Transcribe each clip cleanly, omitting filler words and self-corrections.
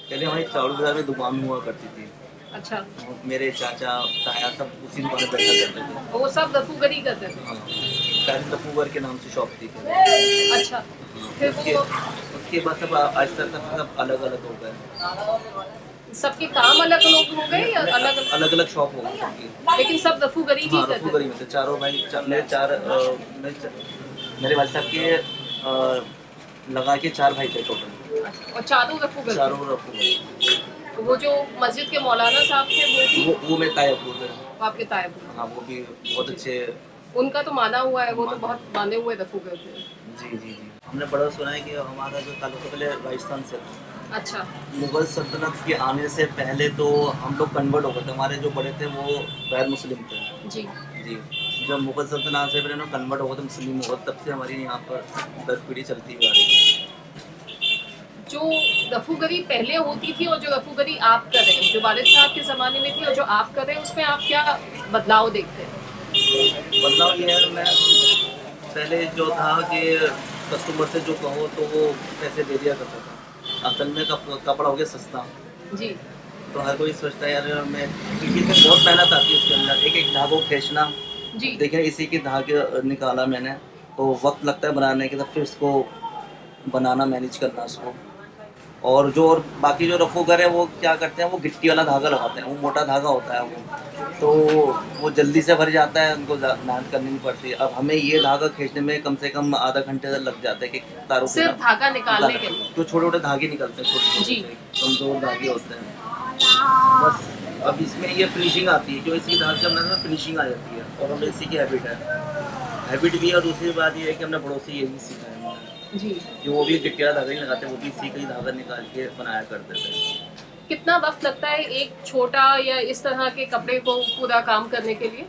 पहले हमारी चावल बाजार में दुकान हुआ करती थी। अच्छा। मेरे चाचा ताया सब उसी दुकान में बैठा करते थे। वो सब दफूगरी करते थे। हाँ, पहले लपूवर के नाम से शॉप थी पहले। अच्छा। हाँ, फिर उसके वो उसके बाद सब आहिस्ता आहिस्ता सब अलग अलग हो गए। सबके काम अलग लोग हो गए या अलग अलग? अलग अलग शॉप हो गई सबकी। लेकिन सब दफूगरी ही हाँ, करते रफूगरी थे। में थे चारों भाई। मेरे भाई साहब के लगा के 4 भाई थे टोटल। अच्छा, और चारों दफूगर थे। चारों रफूगरी। तो वो जो मस्जिद के मौलाना साहब थे वो भी वो मेरे ताया अब्बू थे। वो आपके ताया हुए? हाँ, वो भी बहुत जी। अच्छे। उनका तो माना हुआ है, वो तो मान बहुत माने हुए दफूगर थे। जी जी जी, हमने बड़ा सुना है कि हमारा जो ताल्लुक है पहले राजस्थान से था। अच्छा। मुगल सल्तनत के आने से पहले तो हम लोग कन्वर्ट हो गए थे। हमारे जो बड़े थे वो गैर मुस्लिम थे। जी। जी, जब मुगल सल्तनत से पहले कन्वर्ट हो गए थे मुस्लिम हो गए, तब से हमारी यहाँ पर 10 पीढ़ी चलती हुई आ रही है। जो दफूगरी पहले होती थी और जो दफूगरी आप कर रहे हैं, जो वालिद साहब के ज़माने में थी और जो आप कर रहे हैं, उसमें आप क्या बदलाव देखते हैं? बदलाव ये है, मैं पहले जो था कि कस्टमर से जो कहो तो वो पैसे दे दिया करता था। असल में कपड़ा हो गया सस्ता। जी। तो हर कोई सोचता है यार मैं, क्योंकि इसमें बहुत मेहनत आती है उसके अंदर, एक एक धागों को खींचना। जी। देखिए इसी के धागे निकाला मैंने, तो वक्त लगता है बनाने के, तब फिर उसको बनाना, मैनेज करना उसको। और बाकी जो रफूगर है वो क्या करते हैं, वो गिट्टी वाला धागा लगाते हैं। वो मोटा धागा होता है वो, तो वो जल्दी से भर जाता है, उनको मेहनत करनी नहीं पड़ती। अब हमें ये धागा खींचने में कम से कम आधा घंटे तक लग जाता है कि तारों के सिर्फ धागा निकालने के लिए? जो छोटे छोटे धागे निकलते हैं, छोटे जी। छोटे कमजोर धागे होते हैं बस। अब इसमें ये फिनिशिंग आती है, जो इसकी धागे से बनाने में फिनिशिंग आ जाती है, और हमें इसी की हैबिट भी है। और दूसरी बात ये है कि हमने बड़ों से यही सीखा है हमने, जी। कि वो भी गिट्टी वाला धागा नहीं लगाते, वो भी इसी का ही धागा निकाल के बनाया करते थे। कितना वक्त लगता है एक छोटा या इस तरह के कपड़े को पूरा काम करने के लिए?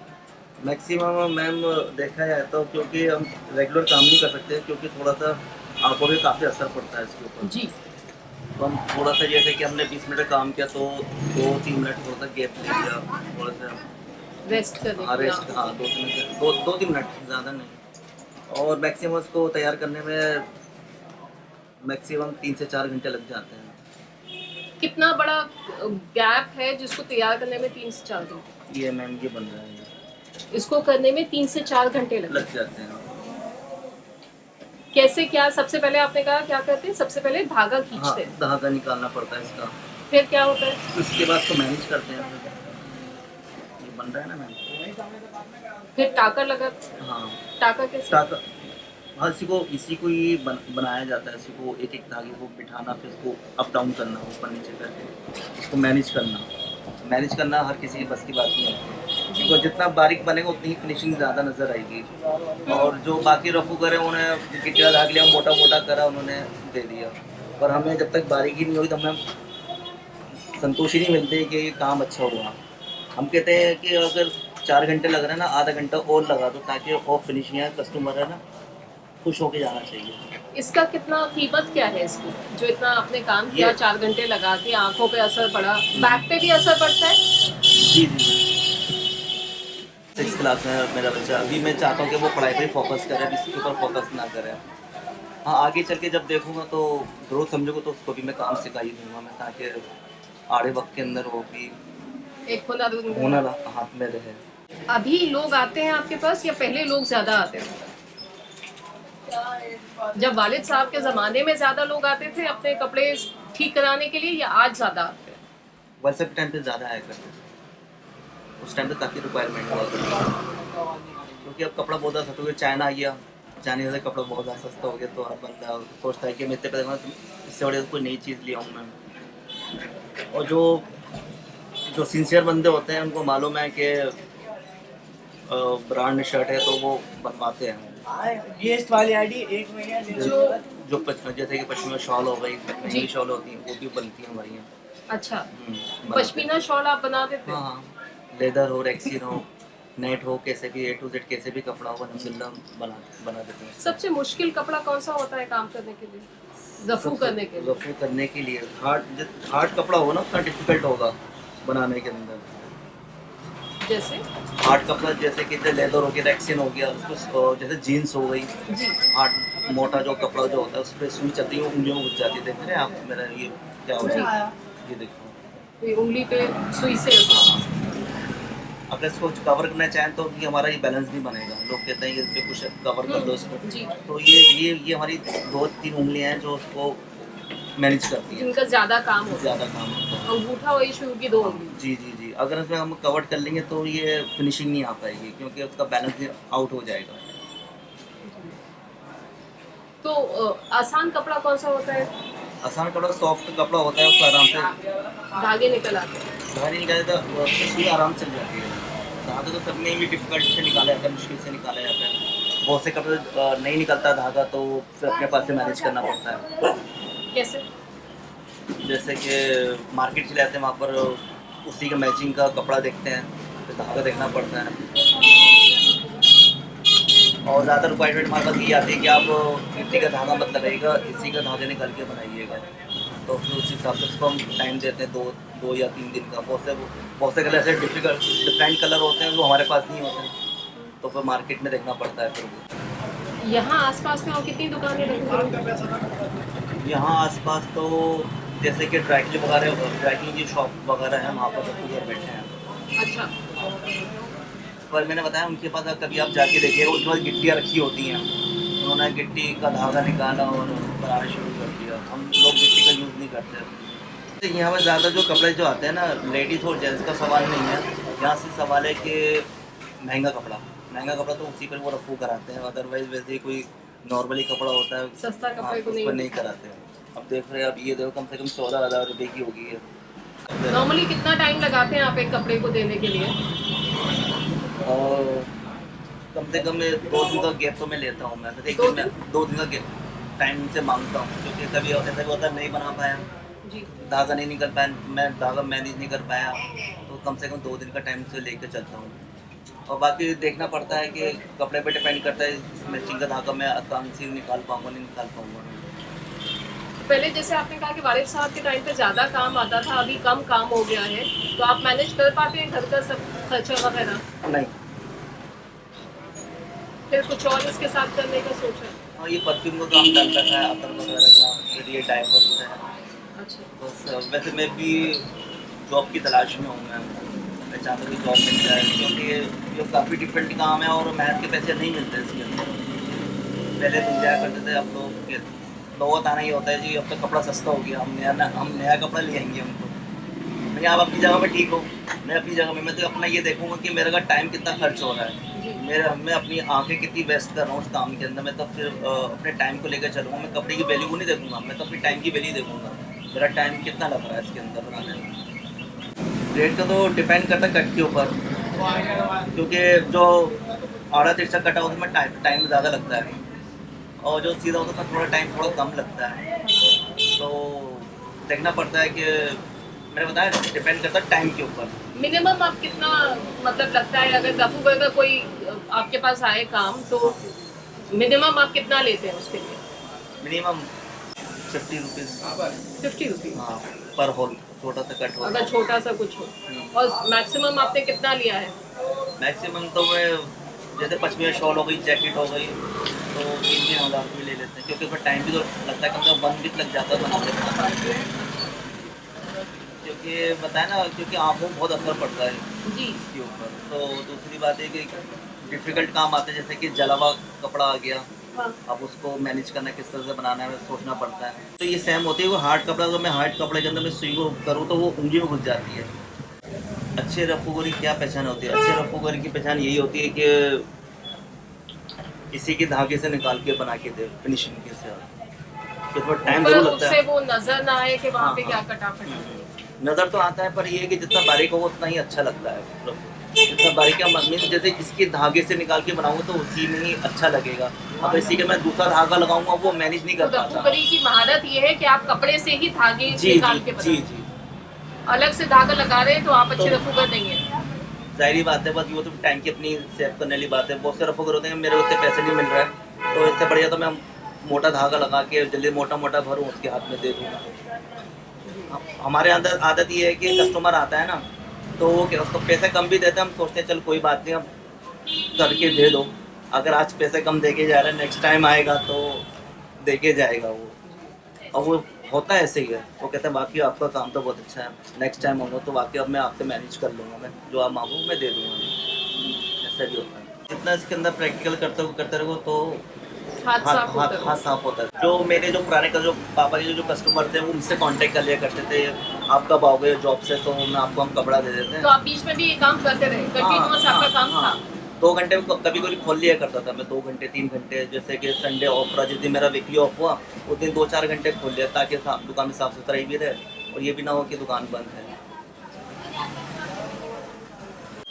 मैक्सिमम मैम देखा जाए तो, क्योंकि हम रेगुलर काम नहीं कर सकते, क्योंकि थोड़ा सा आंखों पे काफ़ी असर पड़ता है इसके ऊपर। जी। तो हम थोड़ा सा, जैसे कि हमने 20 मिनट काम किया तो 2-3 मिनट थोड़ा सा गैप ले लिया, थोड़ा सा रेस्ट करने हाँ के लिए? रेस्ट। हाँ, 2-3 मिनट, ज़्यादा नहीं। और मैक्सिमम उसको तैयार करने में मैक्सिमम 3 से 4 घंटे लग जाते हैं। कितना बड़ा गैप है जिसको तैयार करने में 3 से 4 घंटे? ये मैम ये बन रहा है, इसको करने में 3 से 4 घंटे लग जाते हैं। कैसे, क्या सबसे पहले आपने कहा क्या करते हैं? सबसे पहले धागा हाँ, खींचते हैं। धागा निकालना पड़ता है इसका। फिर क्या होता है? उसके बाद तो मैनेज करते हैं। ये बन रहा है ना मैम? फिर टाका लगा? हाँ, टाका कैसे? टाका। हाँ, इसी को ही बनाया जाता है। इसी को एक एक धागे को बिठाना, फिर इसको अप डाउन करना, ऊपर नीचे करके इसको मैनेज करना हर किसी की बस की बात नहीं होती, क्योंकि जितना बारीक बनेगा उतनी ही फिनिशिंग ज़्यादा नज़र आएगी। और जो बाकी रफूगर है उन्हें गिट्टिया धाग लिया, मोटा मोटा करा, उन्होंने दे दिया। पर हमें जब तक बारीकी नहीं होगी तो हमें संतोषी नहीं मिलती कि ये काम अच्छा हुआ। हम कहते हैं कि अगर 4 घंटे लग रहे हैं ना, आधा घंटा और लगा दो, ताकि और फिनिशिंग है, कस्टमर है ना खुश होके जाना चाहिए। इसका कितना कीमत क्या है इसकी, जो इतना आपने काम किया, ये 4 घंटे लगा के, आंखों पे असर पड़ा, बैक पे भी असर पड़ता है? जी जी, 6 क्लास में है मेरा बच्चा। अभी मैं चाहता हूँ कि वो पढ़ाई पे फोकस करे, अभी इसके ऊपर फोकस ना करे। हाँ, आगे चल के जब देखूँगा तो ग्रोथ समझूंगा तो उसको भी मैं काम सिखा ही दूँगा मैं, ताकि आड़े वक्त के अंदर वो भी एक हुनर हुनर हाथ में रहे। अभी लोग आते हैं आपके पास या पहले लोग ज्यादा आते हैं? जब वालिद साहब के ज़माने में ज़्यादा लोग आते थे अपने कपड़े ठीक कराने के लिए, या आज ज़्यादा आते हैं? वैसे भी टाइम पे ज़्यादा आया करते थे, उस टाइम पे काफ़ी रिक्वायरमेंट हुआ करती थी, क्योंकि अब कपड़ा बहुत ज़्यादा सस्ता हो गया। चाइना आ गया, चाइना से कपड़ा बहुत ज़्यादा सस्ता हो गया, तो अब बंदा सोचता है कि मैं इतने पैसे, इससे बड़े कोई नई चीज़ ले आऊँ मैं। और जो सिंसियर बंदे होते हैं उनको मालूम है कि ब्रांड शर्ट है तो वो बनवाते हैं। गेस्ट वाली आईडी 1 महीना जैसे कि पश्मीना शॉल हो गई, महंगी शॉल होती हैं, वो भी बनती हैं हमारी यहाँ। अच्छा, बनाते पश्मीना शॉल आप बना देते हैं। हैं? हाँ हाँ, लेदर हो, रेक्सिन हो, नेट हो, कैसे भी A to Z कैसे भी कपड़ा हो, अलहमदिल्ला बना देते हैं। सबसे मुश्किल कपड़ा कौन सा होता है काम करने के लिए, रफू करने के लिए? रफू करने के लिए हार्ड कपड़ा होगा ना, उतना डिफिकल्ट होगा बनाने के अंदर। जैसे हार्ड कपड़ा जैसे कि लेदर हो गया, रेक्सिन हो गया, उसको जैसे जीन्स हो गई, जी हार्ड मोटा जो कपड़ा जो होता है उस पर सुई चलती है, वो उंगलियों में घुस जाती है। देख रहे हैं आप मेरा ये क्या हो रहा है, ये देखो। ये उंगली पे सुई से हाँ, अगर इसको कवर करना चाहें तो ये हमारा ये बैलेंस नहीं बनेगा। लोग कहते हैं कि इस पे कुछ कवर कर लो इसको। जी तो ये हमारी 2-3 उंगलियां हैं जो उसको मैनेज करती हैं, जिनका ज्यादा काम होता ज़्यादा काम होता है। है। अंगूठा वही शुरू की 2 उंगली। जी जी जी, अगर इसमें हम कवर कर लेंगे तो ये फिनिशिंग नहीं आ पाएगी, क्योंकि उसका बैलेंस आउट हो जाएगा। तो आसान कपड़ा कौन सा होता है? आसान कपड़ा सॉफ्ट कपड़ा होता है, उसको आराम से धागे निकल आते हैं। बाहर नहीं निकाले तो उसकी सुई आराम से चल जाती है। धागा तो सब में भी डिफिकल्ट से निकाला जाता है, मुश्किल से निकाला जाता है। बहुत से कपड़े नहीं निकलता धागा, तो फिर अपने पास से मैनेज करना पड़ता है। कैसे? जैसे कि मार्केट चले जाते हैं, वहाँ पर उसी का मैचिंग का कपड़ा देखते हैं, तो धागा देखना पड़ता है। और ज़्यादा रिक्वायरमेंट हमारे पास ये आती है कि आप गिट्टी का धागा मत लगाइएगा, इसी का धागे निकाल के बनाइएगा। तो फिर उस हिसाब से उसको हम टाइम देते हैं, 2 या 3 दिन का। बहुत से कलर ऐसे डिफरेंट कलर होते हैं, वो हमारे पास नहीं होते हैं, तो फिर मार्केट में देखना पड़ता है। फिर यहाँ आसपास में और कितनी दुकानें रखी? यहाँ आसपास तो जैसे कि ड्राइक्लिंग की शॉप वगैरह है, वहाँ पर सब घर बैठे हैं। अच्छा पर मैंने बताया उनके पास कभी आप जाके देखिएगा, उनके पास गिट्टियाँ रखी होती हैं, उन्होंने गिट्टी का धागा निकाला और बनाना शुरू कर दिया। हम लोग गिट्टी का यूज़ नहीं करते। तो यहाँ पर ज़्यादा जो कपड़े जो आते हैं ना, लेडीज़ और जेंट्स का सवाल नहीं है, यहाँ से सवाल है कि महंगा कपड़ा तो उसी पर वो रफू कराते हैं। अदरवाइज वैसे कोई नॉर्मली कपड़ा होता है, सस्ता कपड़े हाँ, को उस पर नहीं कराते हैं। अब देख रहे हैं, अब ये देखो कम से कम 14,000 रुपये की होगी है। नॉर्मली कितना टाइम लगाते हैं आप एक कपड़े को देने के लिए? और कम से कम 2 दिन का गैप तो मैं लेता हूँ। मैं तो 2 दिन का गैप टाइम से मांगता हूँ, क्योंकि कभी ऐसा भी होता है नहीं बना पाया, जी धागा नहीं निकल पाया, मैं धागा मैनेज नहीं कर पाया, तो कम से कम 2 दिन का टाइम से लेकर चलता हूँ। और बाकी देखना पड़ता है कि कपड़े पे डिपेंड करता है, मैचिंग का धागा मैं आसान से निकाल पाऊँगा नहीं निकाल पाऊँगा। पहले जैसे आपने कहा कि वारिद साहब के टाइम पे ज़्यादा काम आता था, अभी कम काम हो गया है, तो आप मैनेज कर पाते हैं घर का सब खर्चा वगैरह? नहीं, फिर कुछ और इसके साथ करने का सोचा? हाँ, ये परफ्यूम का काम चलता है, अतर वगैरह का, फिर ये डायपर है। अच्छा बस वैसे मैं भी जॉब की तलाश में हूँ। मैं चाहता हूँ कि जॉब मिल जाए, क्योंकि ये काफ़ी डिफरेंट काम है और मेहनत के पैसे नहीं मिलते इसके अंदर। पहले मिल जाया करते थे, अब लोगों का आना ही होता है जी अब तो कपड़ा सस्ता हो गया, हम नया कपड़ा ले आएंगे हमको। नहीं, आप अपनी जगह में ठीक हो, मैं अपनी जगह में, मैं तो अपना ये देखूँगा कि मेरा का टाइम कितना खर्च हो रहा है, मैं अपनी आंखें कितनी वेस्ट कर रहा हूँ उस काम के अंदर। मैं तो फिर अपने टाइम को लेकर चलूँगा, मैं कपड़े की वैल्यू को नहीं देखूँगा, मैं तो अपनी टाइम की वैल्यू देखूँगा, मेरा टाइम कितना लग रहा है इसके अंदर बनाने में। रेट का तो डिपेंड करता है कट के ऊपर, क्योंकि जो आड़ा तिरछा कटा होता है टाइम ज़्यादा लगता है, और जो सीधा होता है थोड़ा टाइम थोड़ा कम लगता है। तो देखना पड़ता है कि मैंने बताया डिपेंड करता है टाइम के ऊपर। मिनिमम आप कितना मतलब लगता है अगर गफूगर का कोई आपके पास आए काम, तो मिनिमम आप कितना लेते हैं उसके लिए? मिनिमम 50 रुपीज़ 50 रुपीज़ हाँ पर होल, छोटा सा कट हो। अगर छोटा सा कुछ हो। और मैक्सिमम आपने कितना लिया है? मैक्सिमम तो मैं जैसे पश्मीना शॉल हो गई, जैकेट हो गई, तो 3,000 रुपये ले लेते हैं, क्योंकि उसमें टाइम भी तो लगता है, कम से कम 1 वीक लग जाता है बनाते। क्योंकि बताए ना, क्योंकि आँखों में बहुत असर पड़ता है जी इसके ऊपर। तो दूसरी बात है कि डिफ़िकल्ट काम आते हैं, जैसे कि जला हुआ कपड़ा आ गया, हाँ अब उसको मैनेज करना किस तरह से बनाना है सोचना पड़ता है। तो ये सेम होती है, वो हार्ड कपड़ा, अगर मैं हार्ड कपड़े के अंदर मैं सुई को करूँ तो वो उंगली में घुस जाती है। अच्छे रफूगरी क्या पहचान होती है? अच्छे रफूगरी की पहचान यही होती है कि इसी के धागे से निकाल के बना के दे फिनिशिंग के साथ, तो थोड़ा टाइम पर जरूर लगता उससे है। वो नजर ना आए कि वहाँ हाँ, पे क्या हाँ। कटापट है। नज़र तो आता है, पर ये है कि जितना बारीक हो उतना ही अच्छा लगता है। जितना बारीक क्या मतलब, जैसे इसके धागे से निकाल के बनाऊंगा तो उसी में ही अच्छा लगेगा। अब इसी के मैं दूसरा धागा लगाऊंगा वो मैनेज नहीं तो कर पाता। गफूगरी की महारत ये है कि आप कपड़े से ही धागे जी निकाल जी के जी बनाते जी, हैं। अलग से धागा लगा रहे हैं तो आप अच्छे तो- रफूगर नहीं है। जाहिर बात है, बस वो तो टाइम की अपनी सेव करने वाली बात है। बहुत से रफूगर होते हैं, मेरे उतने पैसे नहीं मिल रहा है, तो इससे बढ़िया तो मैं मोटा धागा लगा के जल्दी मोटा मोटा भरूँ, उसके हाथ में दे दूँ। हमारे अंदर आदत ये है कि कस्टमर आता है ना, तो वो क्या उसको पैसे कम भी देते हैं, हम सोचते हैं चल कोई बात नहीं, अब करके दे दो। अगर आज पैसे कम दे के जा रहे हैं, नेक्स्ट टाइम आएगा तो दे के जाएगा वो, और वो होता है ऐसे ही है। वो कहते हैं बाकी आपका काम तो बहुत अच्छा है, नेक्स्ट टाइम होगा तो बाकी अब मैं आपसे मैनेज कर लूँगा, मैं जो आप मांगो मैं दे दूँगा, ऐसा भी होता है। जितना इसके अंदर प्रैक्टिकल करते रहो तो हाथ साफ होता है। हाथ साफ होता है। जो मेरे जो पुराने जो पापा के जो कस्टमर थे वो मुझसे कांटेक्ट कर लिया करते थे, आप कब आओगे जॉब से, तो मैं आपको हम कपड़ा दे देते हैं। तो आप बीच में भी ये काम करते रहे, कंटिन्यूअस आपका काम था? 2 घंटे में कभी कभी खोल लिया करता था मैं, 2 घंटे 3 घंटे, जैसे कि संडे ऑफ रहा, जिस दिन मेरा वीकली ऑफ हुआ उस दिन 2-4 घंटे खोल लिया, ताकि दुकान में साफ सुथराई भी रहे और ये भी ना हो कि दुकान बंद है।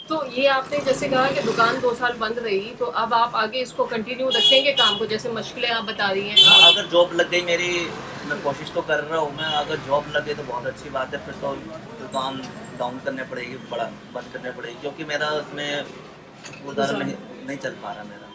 तो ये आपने जैसे कहा कि दुकान 2 साल बंद रही, तो अब आप आगे इसको कंटिन्यू रखेंगे काम को, जैसे मुश्किलें आप बता रही हैं? हाँ, अगर जॉब लग गई मेरी, मैं कोशिश तो कर रहा हूँ मैं, अगर जॉब लग गई तो बहुत अच्छी बात है, फिर तो दुकान डाउन करने पड़ेगी, बंद करने पड़ेगी, क्योंकि मेरा उसमें गुजारा नहीं चल पा रहा मेरा।